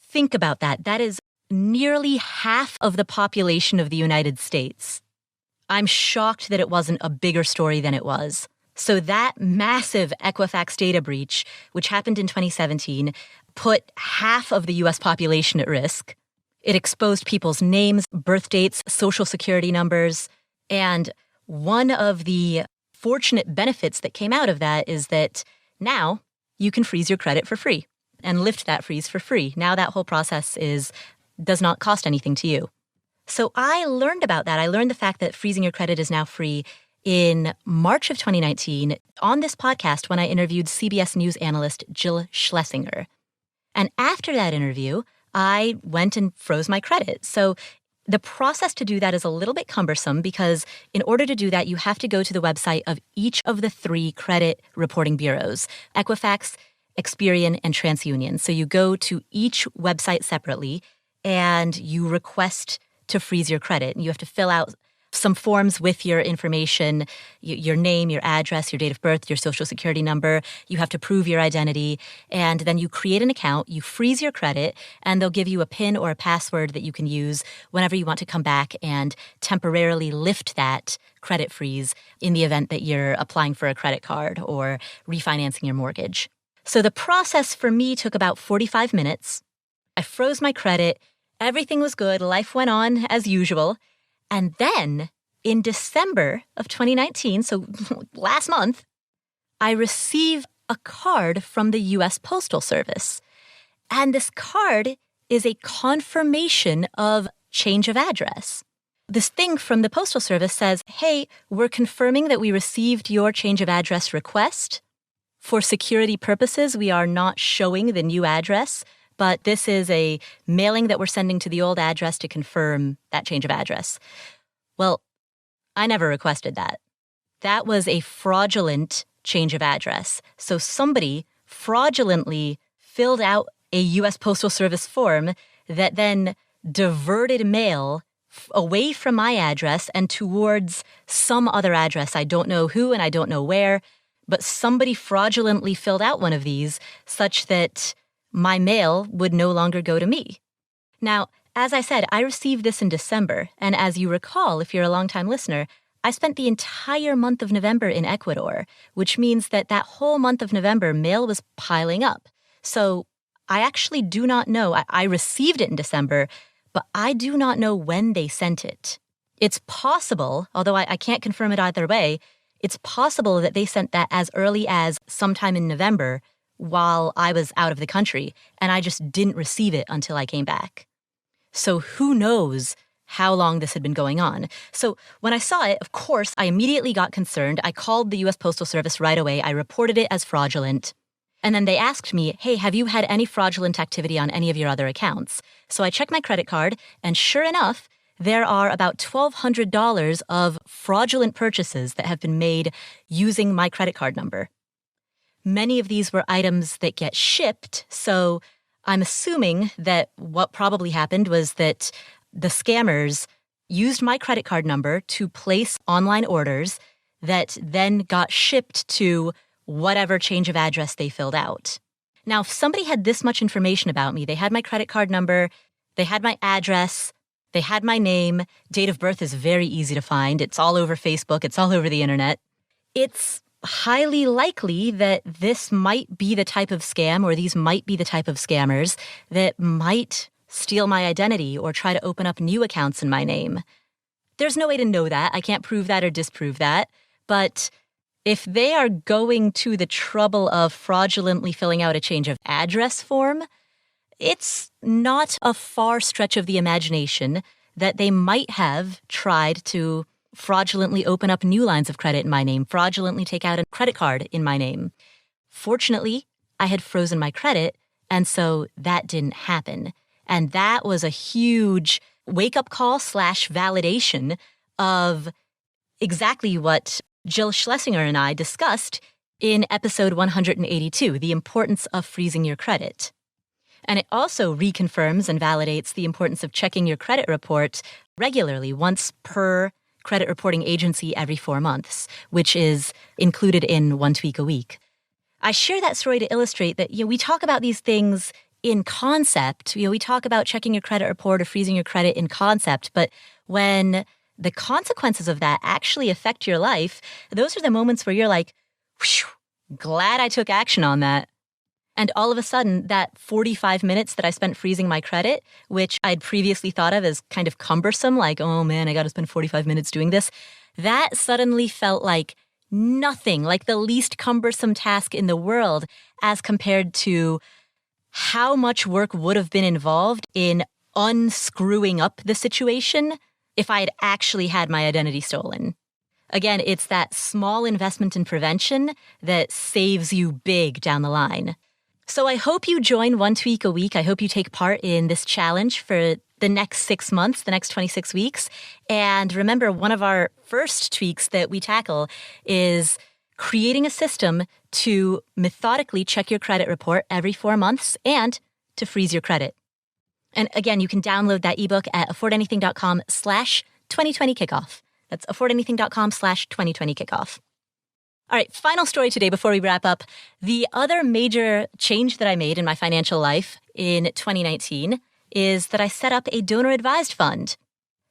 Think about that. That is nearly half of the population of the United States. I'm shocked that it wasn't a bigger story than it was. So that massive Equifax data breach, which happened in 2017, put half of the U.S. population at risk. It exposed people's names, birth dates, social security numbers, and one of the fortunate benefits that came out of that is that now you can freeze your credit for free and lift that freeze for free. Now that whole process does not cost anything to you. So I learned about that. I learned the fact that freezing your credit is now free in March of 2019 on this podcast when I interviewed CBS News analyst Jill Schlesinger. And after that interview, I went and froze my credit. So the process to do that is a little bit cumbersome because in order to do that, you have to go to the website of each of the three credit reporting bureaus, Equifax, Experian, and TransUnion. So you go to each website separately and you request to freeze your credit. And you have to fill out some forms with your information, your name, your address, your date of birth, your social security number. You have to prove your identity. And then you create an account, you freeze your credit, and they'll give you a PIN or a password that you can use whenever you want to come back and temporarily lift that credit freeze in the event that you're applying for a credit card or refinancing your mortgage. So the process for me took about 45 minutes. I froze my credit. Everything was good. Life went on as usual. And then in December of 2019, so last month, I received a card from the U.S. Postal Service. And this card is a confirmation of change of address. This thing from the Postal Service says, hey, we're confirming that we received your change of address request. For security purposes, we are not showing the new address, but this is a mailing that we're sending to the old address to confirm that change of address. Well, I never requested that. That was a fraudulent change of address. So somebody fraudulently filled out a U.S. Postal Service form that then diverted mail away from my address and towards some other address. I don't know who and I don't know where, but somebody fraudulently filled out one of these such that my mail would no longer go to me. Now, as I said, I received this in December, and as you recall, if you're a longtime listener, I spent the entire month of November in Ecuador, which means that whole month of November, mail was piling up. So I actually do not know. I received it in December, but I do not know when they sent it. It's possible, although I can't confirm it either way, it's possible that they sent that as early as sometime in November while I was out of the country, and I just didn't receive it until I came back. So who knows how long this had been going on. So when I saw it, of course, I immediately got concerned. I called the U.S. Postal Service right away. I reported it as fraudulent. And then they asked me, hey, have you had any fraudulent activity on any of your other accounts? So I checked my credit card, and sure enough, there are about $1,200 of fraudulent purchases that have been made using my credit card number. Many of these were items that get shipped, so I'm assuming that what probably happened was that the scammers used my credit card number to place online orders that then got shipped to whatever change of address they filled out. Now, if somebody had this much information about me, they had my credit card number, they had my address, they had my name, date of birth is very easy to find. It's all over Facebook. It's all over the internet. It's highly likely that this might be the type of scam, or these might be the type of scammers that might steal my identity or try to open up new accounts in my name. There's no way to know that. I can't prove that or disprove that. But if they are going to the trouble of fraudulently filling out a change of address form, it's not a far stretch of the imagination that they might have tried to fraudulently open up new lines of credit in my name, fraudulently take out a credit card in my name. Fortunately, I had frozen my credit, and so that didn't happen. And that was a huge wake-up call / validation of exactly what Jill Schlesinger and I discussed in episode 182, the importance of freezing your credit. And it also reconfirms and validates the importance of checking your credit report regularly, once per credit reporting agency every 4 months, which is included in One Tweak a Week. I share that story to illustrate that, we talk about these things in concept. We talk about checking your credit report or freezing your credit in concept, but when the consequences of that actually affect your life, those are the moments where you're like, whew, glad I took action on that. And all of a sudden, that 45 minutes that I spent freezing my credit, which I'd previously thought of as kind of cumbersome, like, oh man, I got to spend 45 minutes doing this, that suddenly felt like nothing, like the least cumbersome task in the world, as compared to how much work would have been involved in unscrewing up the situation if I had actually had my identity stolen. Again, it's that small investment in prevention that saves you big down the line. So I hope you join One Tweak a Week. I hope you take part in this challenge for the next 6 months, the next 26 weeks. And remember, one of our first tweaks that we tackle is creating a system to methodically check your credit report every 4 months and to freeze your credit. And again, you can download that ebook at affordanything.com/2020kickoff. That's affordanything.com/2020kickoff. All right, final story today before we wrap up. The other major change that I made in my financial life in 2019 is that I set up a donor-advised fund.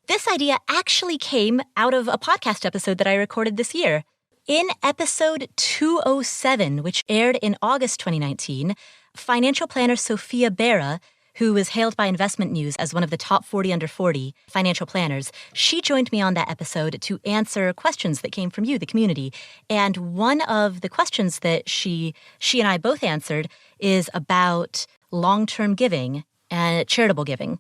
This idea actually came out of a podcast episode that I recorded this year. In episode 207, which aired in August 2019, financial planner Sophia Berra, who is hailed by Investment News as one of the top 40 under 40 financial planners, she joined me on that episode to answer questions that came from you, the community. And one of the questions that she and I both answered is about long-term giving and charitable giving.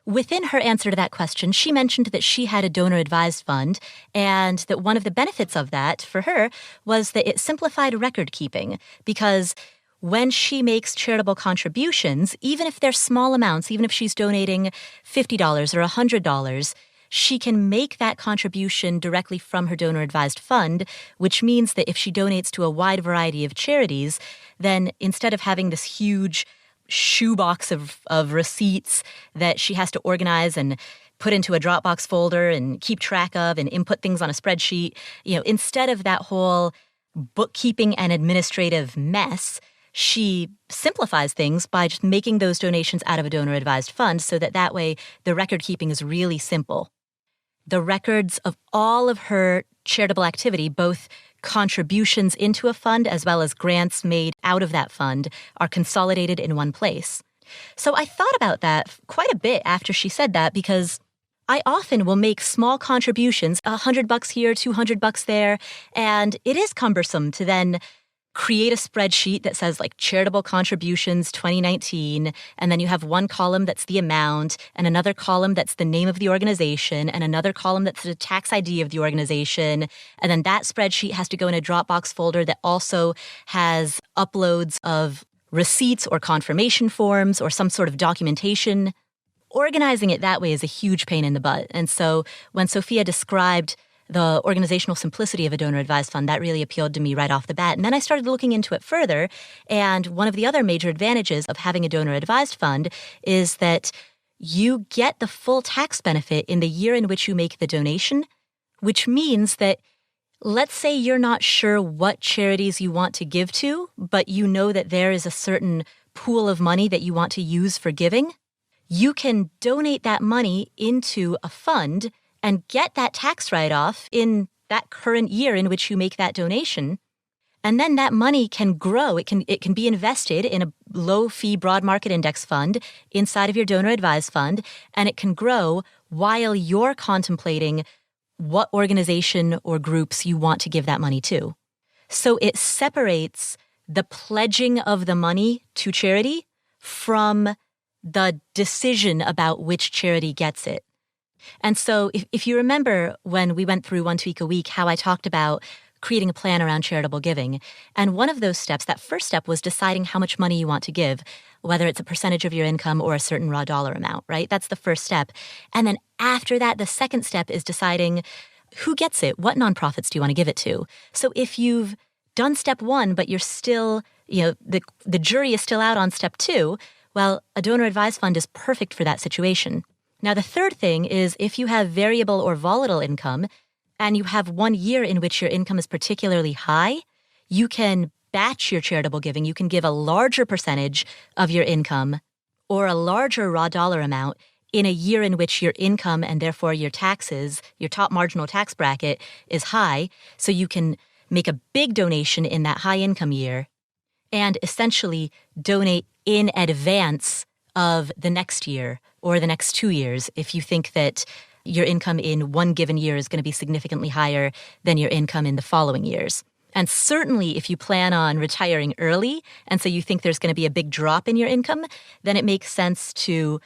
Within her answer to that question, she mentioned that she had a donor-advised fund and that one of the benefits of that for her was that it simplified record keeping, because when she makes charitable contributions, even if they're small amounts, even if she's donating $50 or $100, she can make that contribution directly from her donor-advised fund, which means that if she donates to a wide variety of charities, then instead of having this huge shoebox of receipts that she has to organize and put into a Dropbox folder and keep track of and input things on a spreadsheet, instead of that whole bookkeeping and administrative mess, she simplifies things by just making those donations out of a donor-advised fund so that way the record keeping is really simple. The records of all of her charitable activity, both contributions into a fund as well as grants made out of that fund, are consolidated in one place. So I thought about that quite a bit after she said that, because I often will make small contributions, $100 here, $200 there, and it is cumbersome to then create a spreadsheet that says like charitable contributions 2019, and then you have one column that's the amount, and another column that's the name of the organization, and another column that's the tax ID of the organization, and then that spreadsheet has to go in a Dropbox folder that also has uploads of receipts or confirmation forms or some sort of documentation. Organizing it that way is a huge pain in the butt. And so when Sophia described the organizational simplicity of a donor-advised fund, that really appealed to me right off the bat. And then I started looking into it further. And one of the other major advantages of having a donor-advised fund is that you get the full tax benefit in the year in which you make the donation, which means that let's say you're not sure what charities you want to give to, but you know that there is a certain pool of money that you want to use for giving. You can donate that money into a fund and get that tax write-off in that current year in which you make that donation. And then that money can grow. It can be invested in a low-fee broad market index fund inside of your donor-advised fund, and it can grow while you're contemplating what organization or groups you want to give that money to. So it separates the pledging of the money to charity from the decision about which charity gets it. And so if you remember when we went through One Tweak a Week, how I talked about creating a plan around charitable giving. And one of those steps, that first step, was deciding how much money you want to give, whether it's a percentage of your income or a certain raw dollar amount, right? That's the first step. And then after that, the second step is deciding who gets it, what nonprofits do you want to give it to? So if you've done step one, but you're still, the jury is still out on step two, well, a donor-advised fund is perfect for that situation. Now, the third thing is if you have variable or volatile income and you have 1 year in which your income is particularly high, you can batch your charitable giving. You can give a larger percentage of your income or a larger raw dollar amount in a year in which your income and therefore your taxes, your top marginal tax bracket, is high. So you can make a big donation in that high income year and essentially donate in advance of the next year or the next 2 years if you think that your income in one given year is going to be significantly higher than your income in the following years. And certainly if you plan on retiring early and so you think there's going to be a big drop in your income, then it makes sense to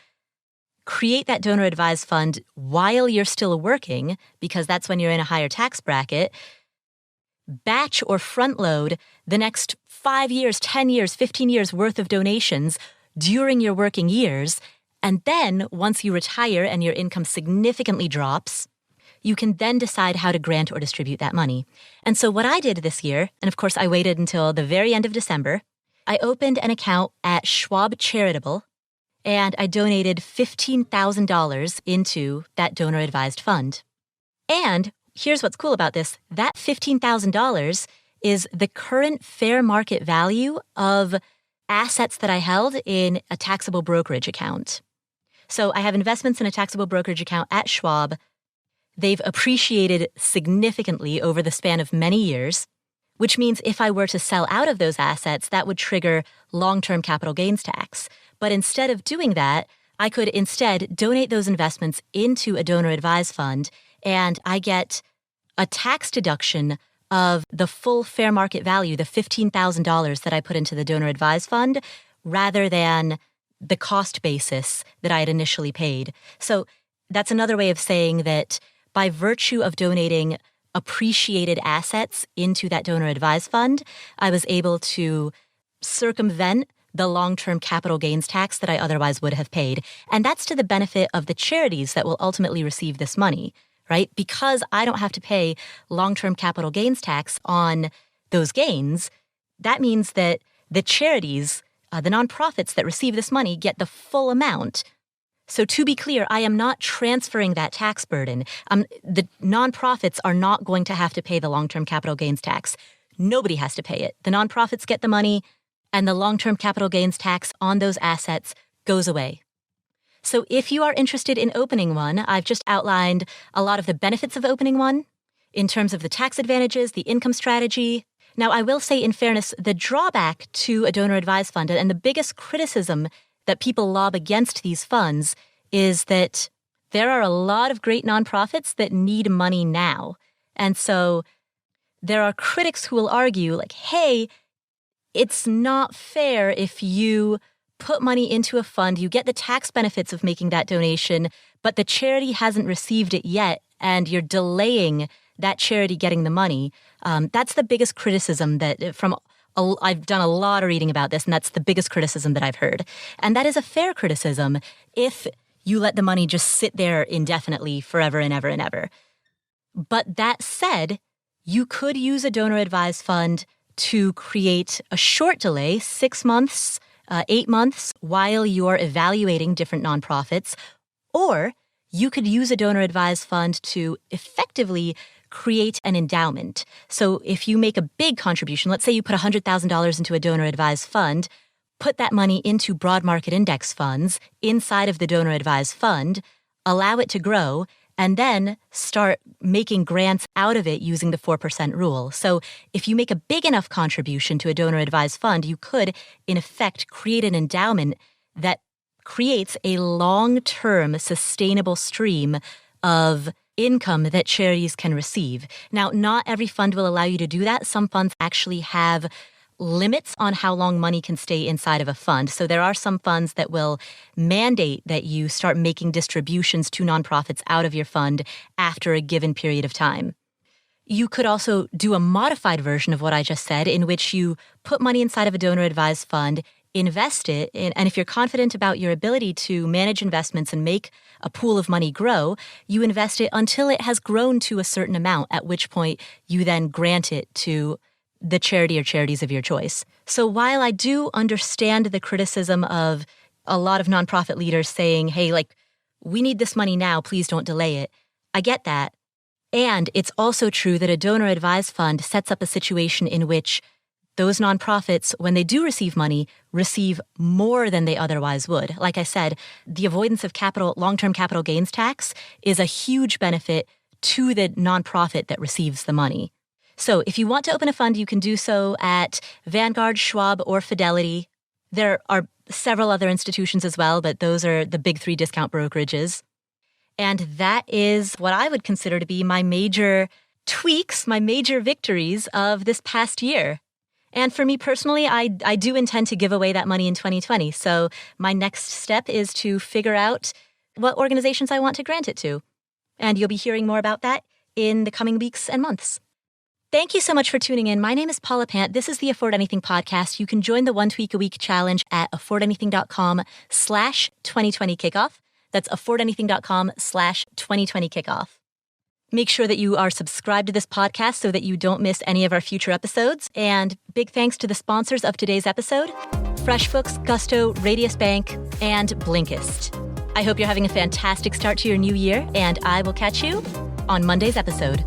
create that donor-advised fund while you're still working, because that's when you're in a higher tax bracket. Batch or front load the next 5 years, 10 years, 15 years worth of donations during your working years. And then once you retire and your income significantly drops, you can then decide how to grant or distribute that money. And so what I did this year, and of course I waited until the very end of December, I opened an account at Schwab Charitable, and I donated $15,000 into that donor-advised fund. And here's what's cool about this. That $15,000 is the current fair market value of assets that I held in a taxable brokerage account. So I have investments in a taxable brokerage account at Schwab. They've appreciated significantly over the span of many years, which means if I were to sell out of those assets, that would trigger long-term capital gains tax. But instead of doing that, I could instead donate those investments into a donor-advised fund, and I get a tax deduction of the full fair market value, the $15,000 that I put into the donor-advised fund, rather than the cost basis that I had initially paid. So that's another way of saying that by virtue of donating appreciated assets into that donor-advised fund, I was able to circumvent the long-term capital gains tax that I otherwise would have paid. And that's to the benefit of the charities that will ultimately receive this money, right? Because I don't have to pay long-term capital gains tax on those gains, that means that the charities, the nonprofits that receive this money, get the full amount. So to be clear, I am not transferring that tax burden. The nonprofits are not going to have to pay the long-term capital gains tax. Nobody has to pay it. The nonprofits get the money, and the long-term capital gains tax on those assets goes away. So if you are interested in opening one, I've just outlined a lot of the benefits of opening one in terms of the tax advantages, the income strategy. Now, I will say in fairness, the drawback to a donor-advised fund and the biggest criticism that people lob against these funds is that there are a lot of great nonprofits that need money now. And so there are critics who will argue like, hey, it's not fair if you put money into a fund, you get the tax benefits of making that donation, but the charity hasn't received it yet, and you're delaying that charity getting the money. That's the biggest criticism that I've done a lot of reading about this, and that's the biggest criticism that I've heard. And that is a fair criticism if you let the money just sit there indefinitely forever and ever and ever. But that said, you could use a donor-advised fund to create a short delay, 6 months, 8 months, while you're evaluating different nonprofits, or you could use a donor-advised fund to effectively create an endowment. So if you make a big contribution, let's say you put $100,000 into a donor-advised fund, put that money into broad market index funds inside of the donor-advised fund, allow it to grow, and then start making grants out of it using the 4% rule. So if you make a big enough contribution to a donor-advised fund, you could, in effect, create an endowment that creates a long-term sustainable stream of income that charities can receive. Now, not every fund will allow you to do that. Some funds actually have limits on how long money can stay inside of a fund. So there are some funds that will mandate that you start making distributions to nonprofits out of your fund after a given period of time. You could also do a modified version of what I just said, in which you put money inside of a donor-advised fund, invest it, and if you're confident about your ability to manage investments and make a pool of money grow, you invest it until it has grown to a certain amount, at which point you then grant it to the charity or charities of your choice. So while I do understand the criticism of a lot of nonprofit leaders saying, hey, like, we need this money now, please don't delay it, I get that. And it's also true that a donor-advised fund sets up a situation in which those nonprofits, when they do receive money, receive more than they otherwise would. Like I said, the avoidance of long-term capital gains tax is a huge benefit to the nonprofit that receives the money. So if you want to open a fund, you can do so at Vanguard, Schwab, or Fidelity. There are several other institutions as well, but those are the big 3 discount brokerages. And that is what I would consider to be my major tweaks, my major victories of this past year. And for me personally, I do intend to give away that money in 2020. So my next step is to figure out what organizations I want to grant it to. And you'll be hearing more about that in the coming weeks and months. Thank you so much for tuning in. My name is Paula Pant. This is the Afford Anything podcast. You can join the 1 Tweak a Week challenge at affordanything.com/2020kickoff. That's affordanything.com/2020kickoff. Make sure that you are subscribed to this podcast so that you don't miss any of our future episodes. And big thanks to the sponsors of today's episode, FreshBooks, Gusto, Radius Bank, and Blinkist. I hope you're having a fantastic start to your new year, and I will catch you on Monday's episode.